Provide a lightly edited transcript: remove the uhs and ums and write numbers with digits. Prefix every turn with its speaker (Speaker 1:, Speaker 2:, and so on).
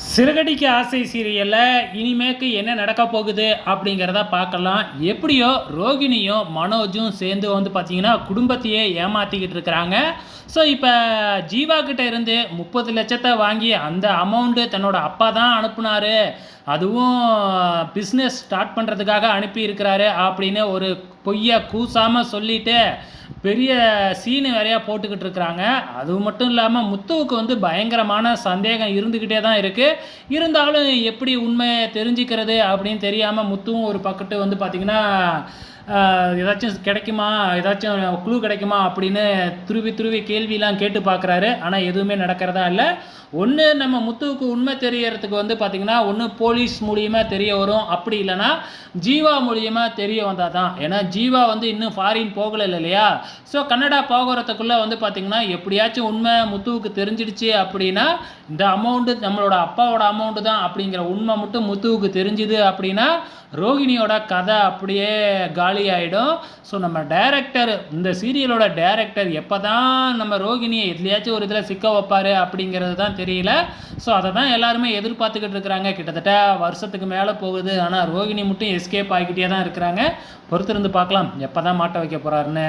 Speaker 1: சிறகடிக்க ஆசை சீரியலில் இனிமேக்கு என்ன நடக்க போகுது அப்படிங்கிறத பார்க்கலாம். எப்படியோ ரோகிணியும் மனோஜும் சேர்ந்து வந்து பார்த்தீங்கன்னா குடும்பத்தையே ஏமாற்றிக்கிட்டு இருக்கிறாங்க. ஸோ இப்போ ஜீவா கிட்ட இருந்து 30 லட்சத்தை வாங்கி அந்த அமௌண்ட்டு தன்னோட அப்பா தான் அனுப்புனாரு, அதுவும் பிஸ்னஸ் ஸ்டார்ட் பண்ணுறதுக்காக அனுப்பியிருக்கிறாரு அப்படின்னு ஒரு பொய்யை கூசாமல் சொல்லிட்டு பெரிய சீனு வேறையாக போட்டுக்கிட்டு இருக்கிறாங்க. அது மட்டும் இல்லாமல் முத்துவுக்கு வந்து பயங்கரமான சந்தேகம் இருந்துக்கிட்டே தான் இருக்குது. இருந்தாலும் எப்படி உண்மையை தெரிஞ்சுக்கிறது அப்படின்னு தெரியாமல் முத்துவும் ஒரு பக்கத்து வந்து பார்த்திங்கன்னா ஏதாச்சும் கிடைக்குமா, ஏதாச்சும் க்ளூ கிடைக்குமா அப்படின்னு துருவி துருவி கேள்வியெலாம் கேட்டு பார்க்குறாரு. ஆனால் எதுவுமே நடக்கிறதா இல்லை. ஒன்று நம்ம முத்துவுக்கு உண்மை தெரியறதுக்கு வந்து பார்த்திங்கன்னா ஒன்று போலீஸ் மூலியமாக தெரிய வரும், அப்படி இல்லைன்னா ஜீவா மூலியமாக தெரிய வந்தால் தான். ஏன்னா ஜீவா வந்து இன்னும் ஃபாரின் போகலை இல்லையா. ஸோ கன்னடா போகிறதுக்குள்ளே வந்து பார்த்திங்கன்னா எப்படியாச்சும் உண்மை முத்துவுக்கு தெரிஞ்சிடுச்சு அப்படின்னா, இந்த அமௌண்ட்டு நம்மளோட அப்பாவோட அமௌண்ட்டு தான் அப்படிங்கிற உண்மை மட்டும் முத்துவுக்கு தெரிஞ்சுது அப்படின்னா ரோகிணியோட கதை அப்படியே காலி ஆகிடும். ஸோ நம்ம டைரக்டர், இந்த சீரியலோட டைரக்டர் எப்போ தான் நம்ம ரோகிணியை எதுலையாச்சும் ஒரு இதில் சிக்க வைப்பார் அப்படிங்கிறது தான் தெரியல. ஸோ அதை தான் எல்லாருமே எதிர்பார்த்துக்கிட்டு இருக்கிறாங்க. கிட்டத்தட்ட வருஷத்துக்கு மேலே போகுது, ஆனால் ரோகிணி மட்டும் எஸ்கேப் ஆகிக்கிட்டே தான் இருக்கிறாங்க. பொறுத்திருந்து பார்க்கலாம் எப்போ தான் மாட்ட வைக்க போகிறாருன்னு.